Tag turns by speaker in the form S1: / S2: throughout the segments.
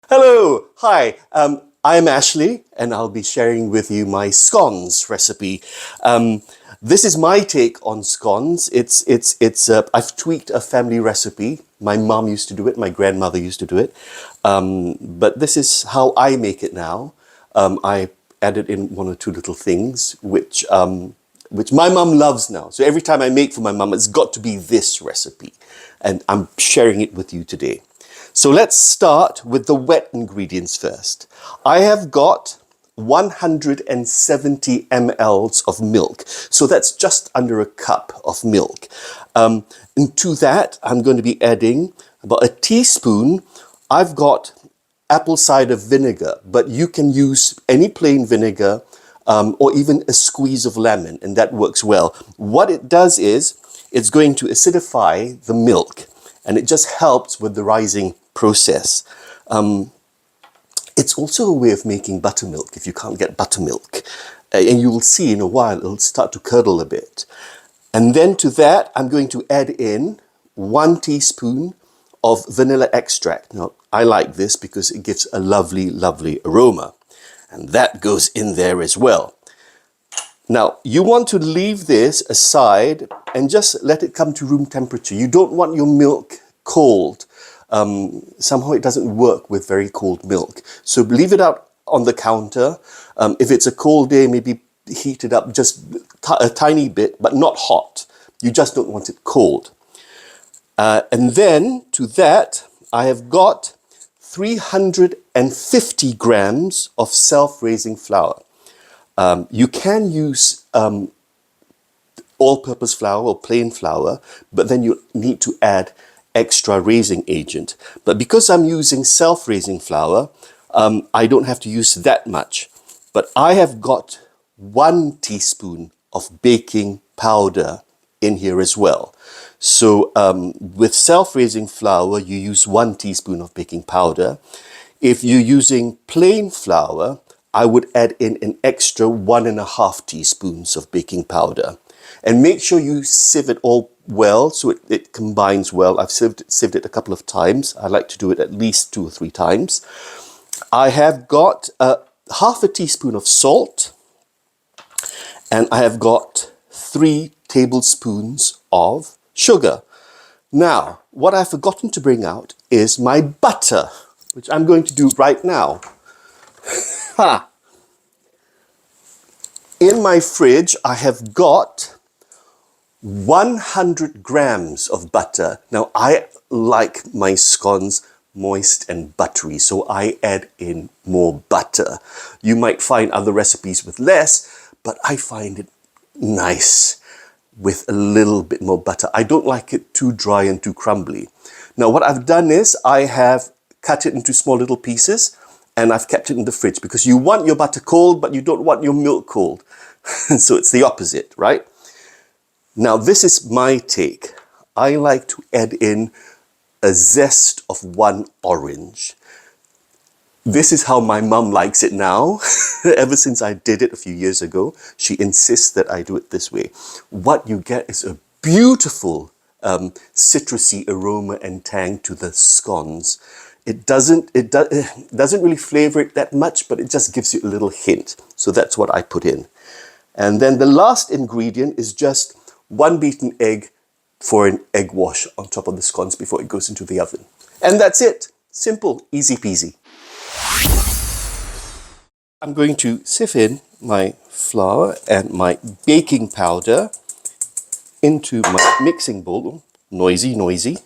S1: Hello, hi, I'm Ashley and I'll be sharing with you my scones recipe. This is my take on scones. I've tweaked a family recipe. My mom used to do it, my grandmother used to do it. But this is how I make it now. I added in one or two little things which my mum loves now. So every time I make for my mum, it's got to be this recipe. And I'm sharing it with you today. So let's start with the wet ingredients first. I have got 170 mLs of milk. So that's just under a cup of milk. Into that, I'm going to be adding about a teaspoon. I've got apple cider vinegar, but you can use any plain vinegar or even a squeeze of lemon, and that works well. What it does is it's going to acidify the milk, and it just helps with the rising process. It's also a way of making buttermilk if you can't get buttermilk. And you will see in a while it'll start to curdle a bit. And then to that, I'm going to add in 1 teaspoon of vanilla extract. Now, I like this because it gives a lovely, lovely aroma. And that goes in there as well. Now, you want to leave this aside and just let it come to room temperature. You don't want your milk cold. Somehow it doesn't work with very cold milk. So leave it out on the counter. If it's a cold day, maybe heat it up just a tiny bit, but not hot. You just don't want it cold. And then to that, I have got 350 grams of self-raising flour. You can use all-purpose flour or plain flour, but then you need to add extra raising agent. But because I'm using self-raising flour, I don't have to use that much. But I have got 1 teaspoon of baking powder in here as well. So with self-raising flour, you use 1 teaspoon of baking powder. If you're using plain flour, I would add in an extra 1.5 teaspoons of baking powder. And make sure you sieve it all well so it combines well. I've sieved it a couple of times. I like to do it at least 2 or 3 times. I have got half a teaspoon of salt, and I have got 3 tablespoons of sugar. Now, what I've forgotten to bring out is my butter, which I'm going to do right now. Ha! In my fridge, I have got 100 grams of butter. Now, I like my scones moist and buttery, so I add in more butter. You might find other recipes with less, but I find it nice with a little bit more butter. I don't like it too dry and too crumbly. Now, what I've done is I have cut it into small little pieces, and I've kept it in the fridge because you want your butter cold, but you don't want your milk cold. So it's the opposite, right? Now, this is my take. I like to add in a zest of 1 orange. This is how my mum likes it now. Ever since I did it a few years ago, she insists that I do it this way. What you get is a beautiful citrusy aroma and tang to the scones. It doesn't really flavor it that much, but it just gives you a little hint. So that's what I put in. And then the last ingredient is just 1 beaten egg for an egg wash on top of the scones before it goes into the oven. And that's it. Simple, easy peasy. I'm going to sieve in my flour and my baking powder into my mixing bowl. Noisy, noisy.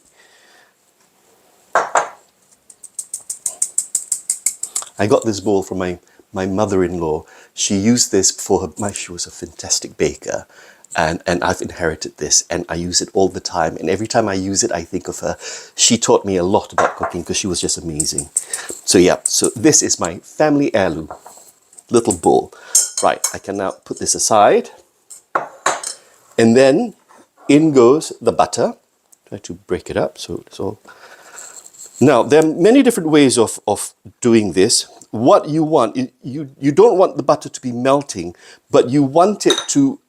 S1: I got this bowl from my mother-in-law. She used this for her, she was a fantastic baker. And I've inherited this and I use it all the time. And every time I use it, I think of her. She taught me a lot about cooking because she was just amazing. So yeah, so this is my family heirloom little bowl. Right, I can now put this aside. And then in goes the butter. Try to break it up so it's all. Now, there are many different ways of doing this. What you want, you don't want the butter to be melting, but you want it to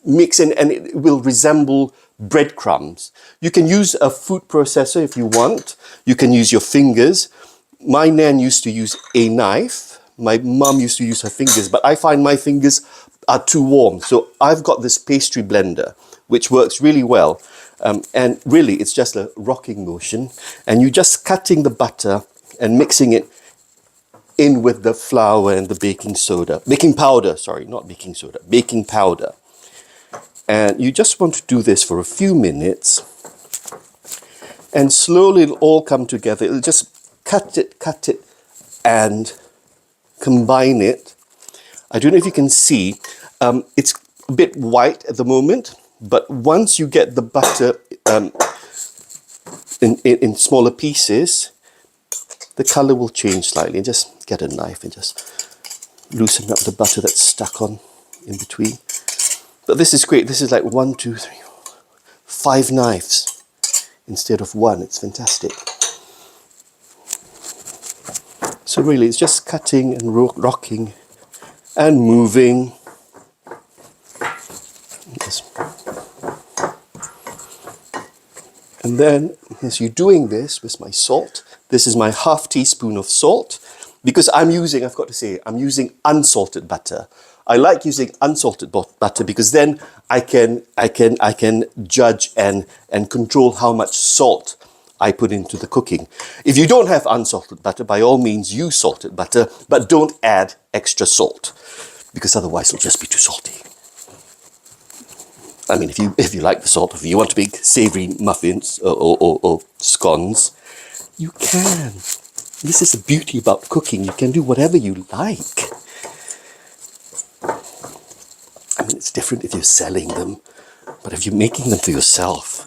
S1: mix in and it will resemble breadcrumbs. You can use a food processor if you want. You can use your fingers. My nan used to use a knife. My mum used to use her fingers, but I find my fingers are too warm. So I've got this pastry blender, which works really well. And really, it's just a rocking motion. And you're just cutting the butter and mixing it in with the flour and the baking soda. Baking powder, sorry, not baking soda. Baking powder. And you just want to do this for a few minutes. And slowly it'll all come together. It'll just cut it, and combine it. I don't know if you can see, it's a bit white at the moment, but once you get the butter in smaller pieces, the color will change slightly. And just get a knife and just loosen up the butter that's stuck on in between. But this is great. This is like 1, 2, 3, 5 knives instead of one. It's fantastic. So really, it's just cutting and rocking and moving. And then, as you're doing this with my salt, this is my ½ teaspoon of salt, because I'm using, I've got to say, I'm using unsalted butter. I like using unsalted butter because then I can judge and control how much salt I put into the cooking. If you don't have unsalted butter, by all means use salted butter, but don't add extra salt, because otherwise it'll just be too salty. I mean, if you like the salt, if you want to make savoury muffins or scones, you can. This is the beauty about cooking. You can do whatever you like. I mean, it's different if you're selling them, but if you're making them for yourself,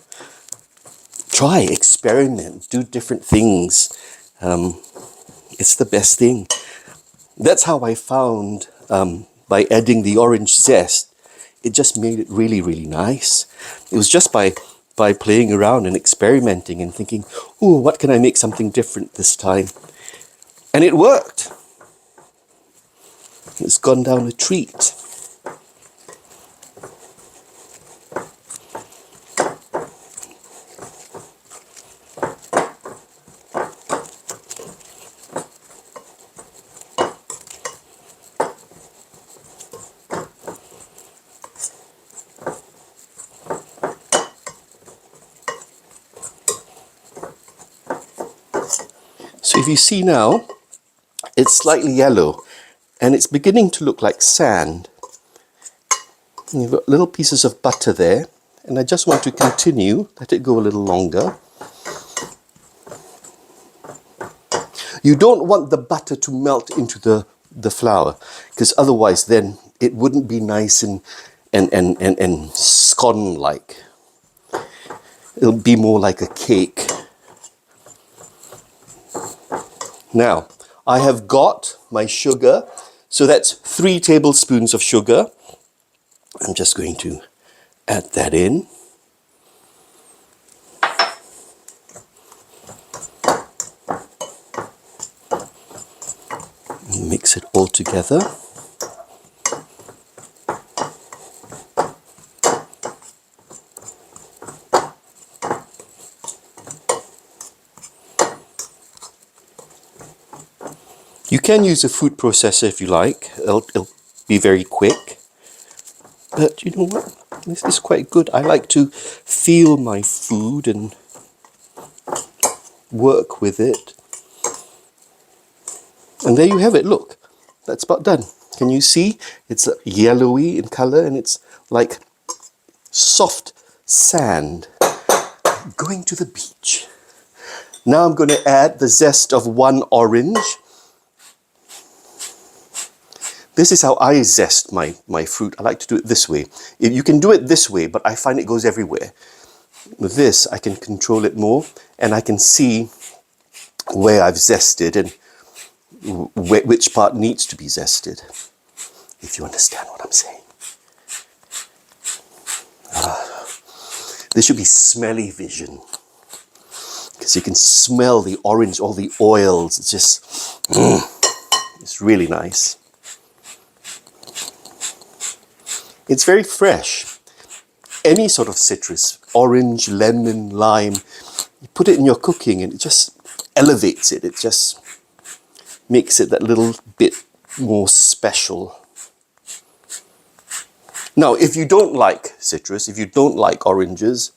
S1: try, experiment, do different things. It's the best thing. That's how I found, by adding the orange zest, it just made it really, really nice. It was just by playing around and experimenting and thinking, oh, what can I make something different this time? And it worked. It's gone down a treat. So if you see now, it's slightly yellow and it's beginning to look like sand. And you've got little pieces of butter there, and I just want to continue, let it go a little longer. You don't want the butter to melt into the flour, because otherwise then it wouldn't be nice and scone-like. It'll be more like a cake. Now, I have got my sugar, so that's 3 tablespoons of sugar. I'm just going to add that in. Mix it all together. You can use a food processor if you like. It'll be very quick. But you know what? This is quite good. I like to feel my food and work with it. And there you have it. Look, that's about done. Can you see? It's yellowy in color and it's like soft sand. Going to the beach. Now I'm going to add the zest of 1 orange. This is how I zest my fruit. I like to do it this way. You can do it this way, but I find it goes everywhere. With this, I can control it more, and I can see where I've zested and which part needs to be zested, if you understand what I'm saying. This should be smelly vision, because you can smell the orange, all the oils. It's just, it's really nice. It's very fresh. Any sort of citrus, orange, lemon, lime, you put it in your cooking and it just elevates it. It just makes it that little bit more special. Now, if you don't like citrus, if you don't like oranges,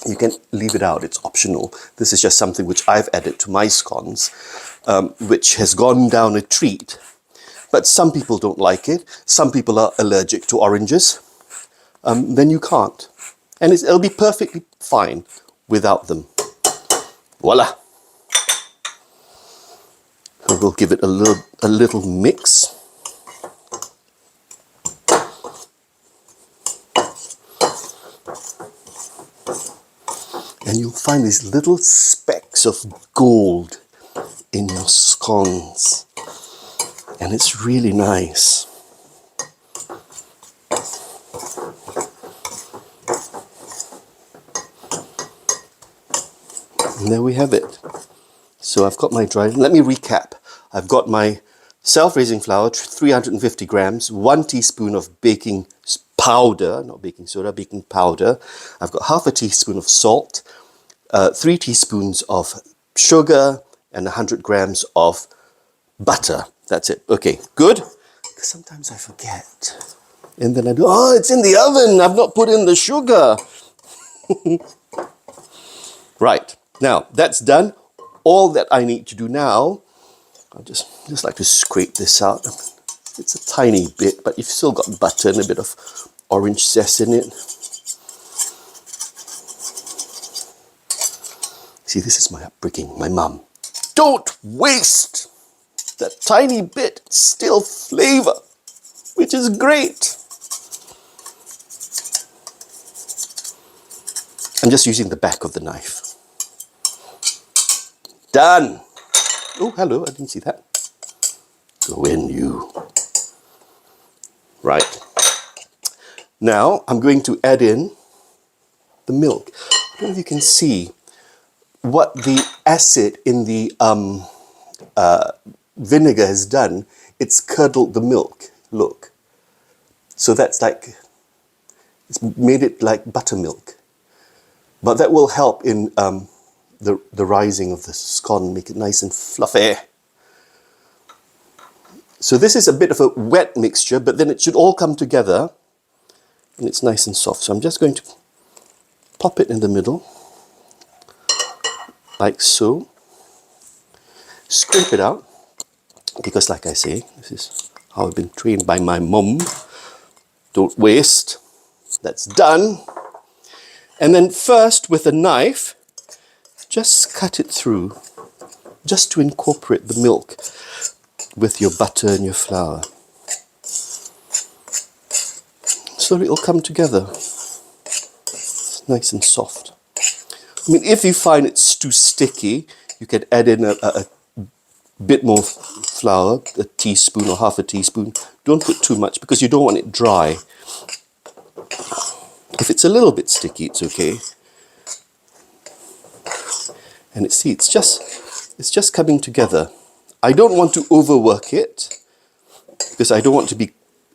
S1: you can leave it out. It's optional. This is just something which I've added to my scones, which has gone down a treat. But some people don't like it. Some people are allergic to oranges. Then you can't. And it'll be perfectly fine without them. Voila! So we'll give it a little mix. And you'll find these little specks of gold in your scones. And it's really nice. And there we have it. So I've got my dry, let me recap. I've got my self-raising flour, 350 grams, 1 teaspoon of baking powder, not baking soda, baking powder. I've got half a teaspoon of salt, 3 teaspoons of sugar, and 100 grams of butter. That's it. Okay, good. Because sometimes I forget. And then I do, oh, it's in the oven. I've not put in the sugar. Right. Now, that's done. All that I need to do now, I'll just like to scrape this out. It's a tiny bit, but you've still got butter and a bit of orange zest in it. See, this is my upbringing, my mum. Don't waste that tiny bit, still flavor, which is great. I'm just using the back of the knife. Done. Oh, hello, I didn't see that. Go in, you. Right. Now, I'm going to add in the milk. I don't know if you can see what the acid in the vinegar has done. It's curdled the milk. Look. So that's like, it's made it like buttermilk. But that will help in the rising of the scone, make it nice and fluffy. So this is a bit of a wet mixture, but then it should all come together and it's nice and soft. So I'm just going to pop it in the middle, like so. Scrape it out, because like I say, this is how I've been trained by my mum. Don't waste. That's done. And then first, with a knife, just cut it through, just to incorporate the milk with your butter and your flour. Slowly it'll come together. It's nice and soft. I mean, if you find it's too sticky, you can add in a bit more flour, a teaspoon or half a teaspoon. Don't put too much because you don't want it dry. If it's a little bit sticky, it's okay. And see, it's just coming together. I don't want to overwork it because I don't want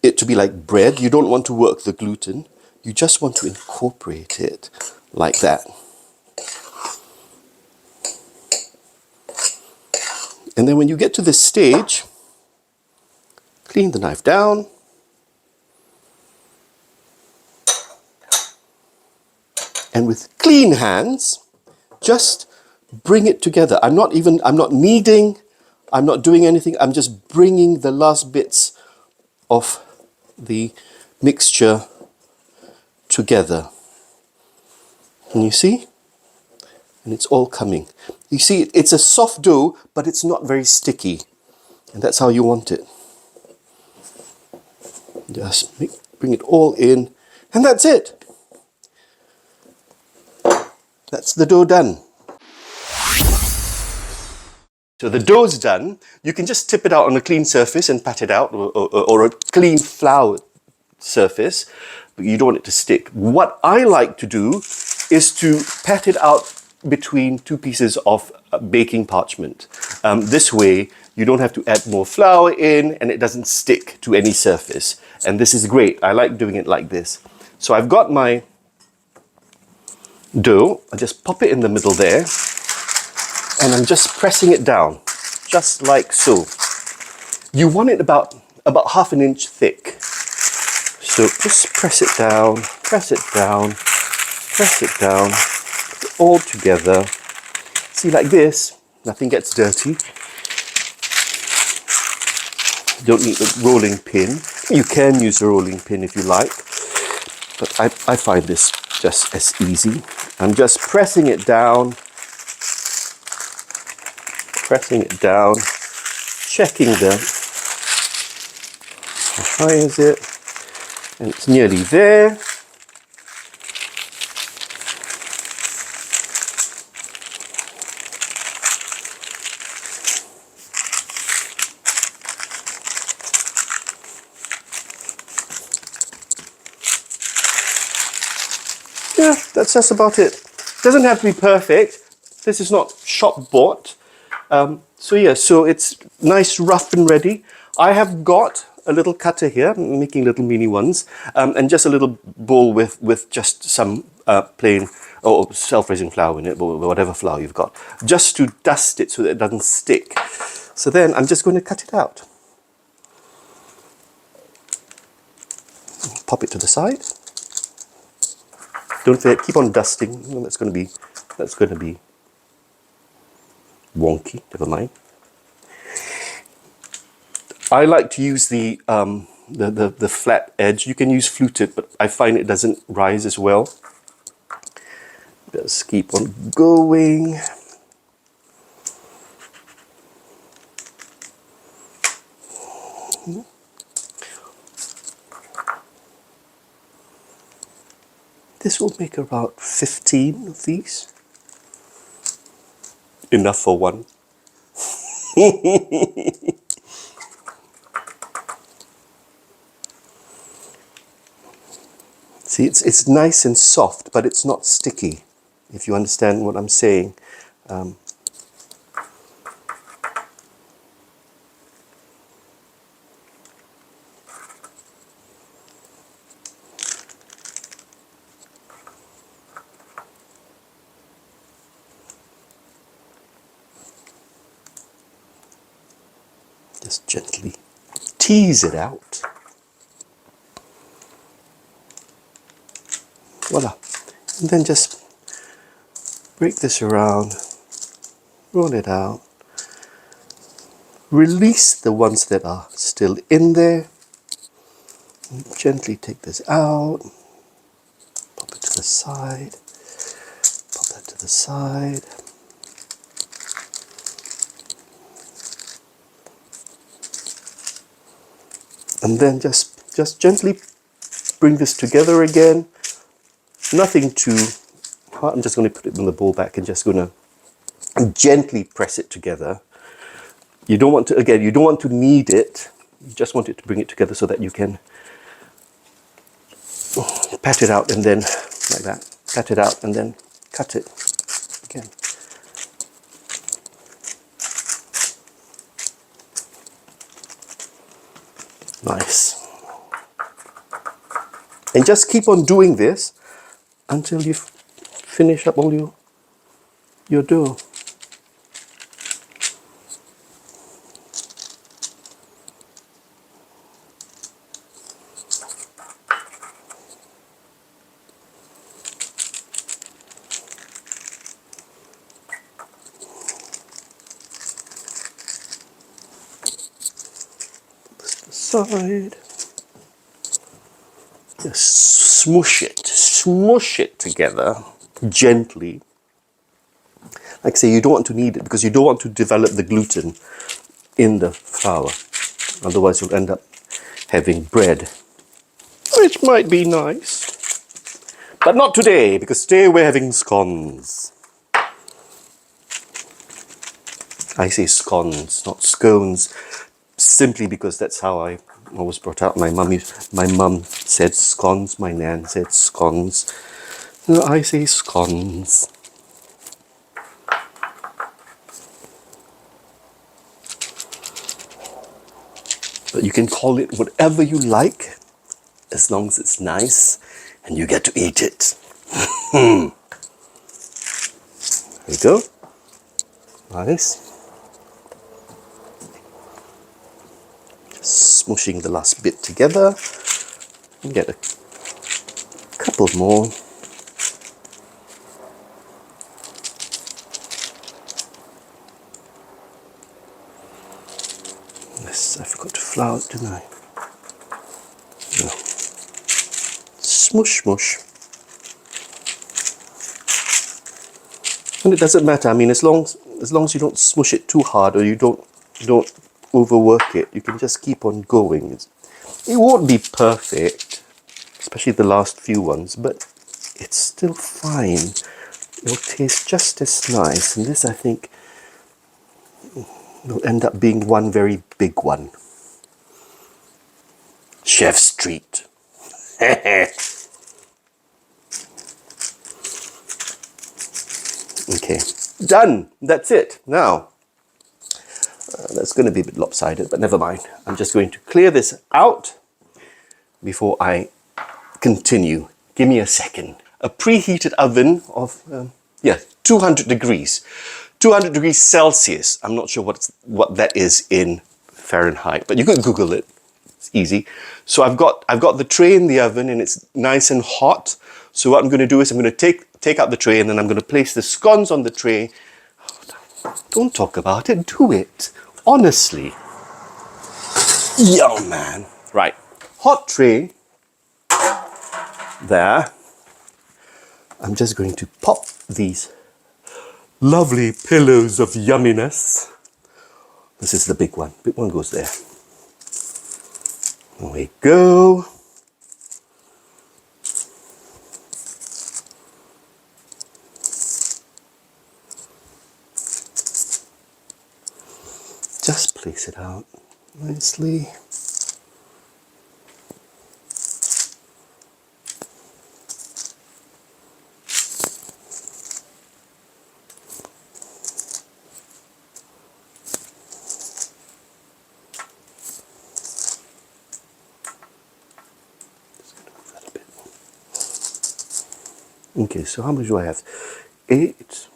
S1: it to be like bread. You don't want to work the gluten. You just want to incorporate it like that. And then when you get to this stage, clean the knife down. And with clean hands, just bring it together. I'm not kneading, I'm not doing anything. I'm just bringing the last bits of the mixture together. And you see? And it's all coming. You see, it's a soft dough, but it's not very sticky. And that's how you want it. Just bring it all in. And that's it. That's the dough done. So the dough's done. You can just tip it out on a clean surface and pat it out, or a clean flour surface, but you don't want it to stick. What I like to do is to pat it out between 2 pieces of baking parchment. This way, you don't have to add more flour in and it doesn't stick to any surface. And this is great. I like doing it like this. So I've got my dough. I just pop it in the middle there and I'm just pressing it down just like so. You want it about half an inch thick. So just press it down, press it down, press it down, all together. See, like this, nothing gets dirty. You don't need a rolling pin. You can use a rolling pin if you like, but I find this just as easy. I'm just pressing it down, checking how high is it, and it's nearly there. Yeah, that's just about it. Doesn't have to be perfect. This is not shop bought. So yeah, so it's nice, rough and ready. I have got a little cutter here, I'm making little mini ones, and just a little bowl with just some plain or self-raising flour in it, or whatever flour you've got, just to dust it so that it doesn't stick. So then I'm just going to cut it out. Pop it to the side. Don't forget, keep on dusting. That's going to be wonky. Never mind. I like to use the flat edge. You can use fluted, but I find it doesn't rise as well. Just keep on going. This will make about 15 of these. Enough for one. See, it's nice and soft, but it's not sticky, if you understand what I'm saying. Just gently tease it out. Voila. And then just break this around, roll it out, release the ones that are still in there, and gently take this out, pop it to the side, pop that to the side. And then just gently bring this together again. Nothing too hard. I'm just going to put it in the bowl back and just going to gently press it together. You don't want to, again, you don't want to knead it. You just want it to bring it together so that you can pat it out and then, like that, pat it out and then cut it again. Nice. And just keep on doing this until you finish up all your dough. Side. Just smoosh it together gently. Like I say, you don't want to knead it because you don't want to develop the gluten in the flour. Otherwise you'll end up having bread, which might be nice. But not today, because today we're having scones. I say scones, not scones, simply because that's how I was brought up. My mum said scones, my nan said scones. No, I say scones. But you can call it whatever you like, as long as it's nice and you get to eat it. There you go. Nice. smushing the last bit together. And get a couple more. Yes, I forgot to flour it, didn't I? No. Smush, smush. And it doesn't matter. I mean, as long as you don't smush it too hard, or you don't overwork it, you can just keep on going. It won't be perfect, especially the last few ones, but it's still fine. It will taste just as nice, and this, I think, will end up being one very big one. Chef's treat. Okay, done. That's it. Now, that's going to be a bit lopsided, but never mind. I'm just going to clear this out before I continue. Give me a second. A preheated oven of, 200 degrees. 200 degrees Celsius. I'm not sure what that is in Fahrenheit, but you could Google it. It's easy. So I've got the tray in the oven and it's nice and hot. So what I'm going to do is I'm going to take out the tray and then I'm going to place the scones on the tray. Don't talk about it, do it. Honestly. Young man. Right. Hot tray. There. I'm just going to pop these lovely pillows of yumminess. This is the big one. Big one goes there. There we go. Just place it out nicely. Okay, so how much do I have? 8,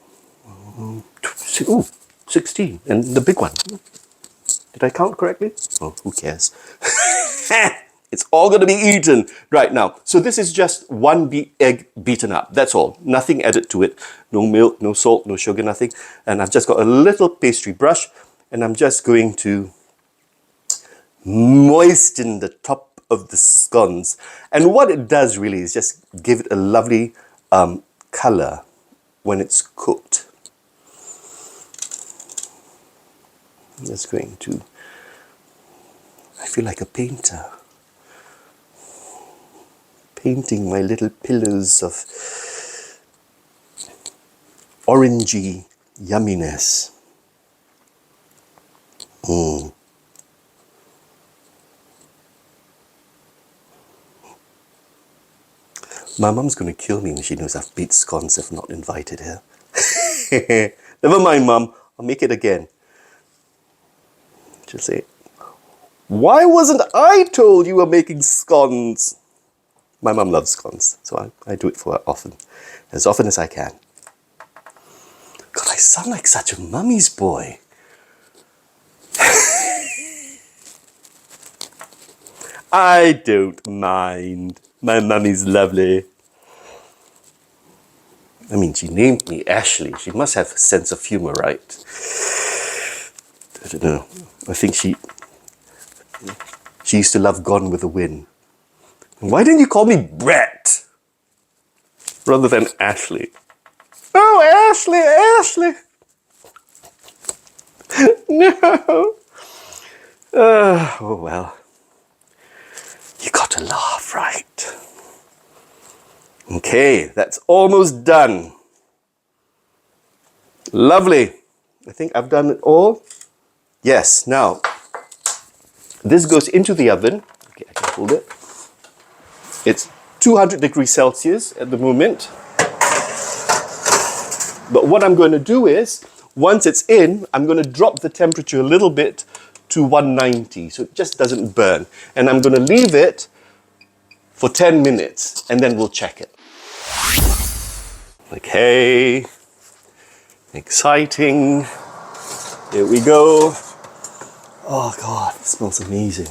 S1: 16, and the big one. Did I count correctly? Oh, who cares? It's all going to be eaten right now. So this is just one egg beaten up. That's all. Nothing added to it. No milk, no salt, no sugar, nothing. And I've just got a little pastry brush, and I'm just going to moisten the top of the scones. And what it does really is just give it a lovely color when it's cooked. I'm just going to, I feel like a painter, painting my little pillows of orangey yumminess. My mum's going to kill me when she knows I've beat scones. I've not invited her. Never mind, Mum. I'll make it again. She'll say, why wasn't I told you were making scones? My mum loves scones, so I do it for her often as I can. God, I sound like such a mummy's boy. I don't mind. My mummy's lovely. I mean, she named me Ashley. She must have a sense of humor, right? I don't know. I think she used to love Gone with the Wind. Why didn't you call me Brett rather than Ashley? Oh, Ashley! No. Oh, well. You got to laugh, right? Okay, that's almost done. Lovely. I think I've done it all. Yes, now, this goes into the oven. Okay, I can hold it. It's 200 degrees Celsius at the moment. But what I'm going to do is, once it's in, I'm going to drop the temperature a little bit to 190, so it just doesn't burn. And I'm going to leave it for 10 minutes, and then we'll check it. Okay, exciting. Here we go. Oh God, it smells amazing.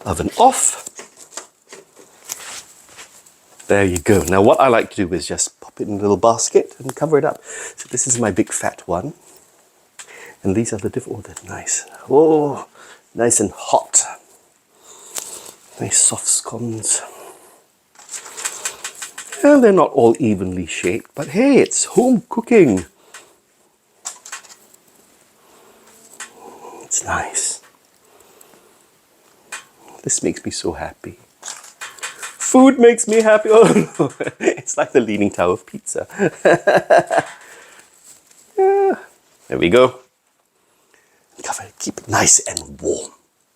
S1: Oven off. There you go. Now what I like to do is just pop it in a little basket and cover it up. So this is my big fat one. And these are the different, oh, they're nice. Oh, nice and hot. Nice soft scones. And they're not all evenly shaped, but hey, it's home cooking. It's nice. This makes me so happy. Food makes me happy. Oh no, it's like the Leaning Tower of pizza. Yeah. There we go. Cover it, keep it nice and warm.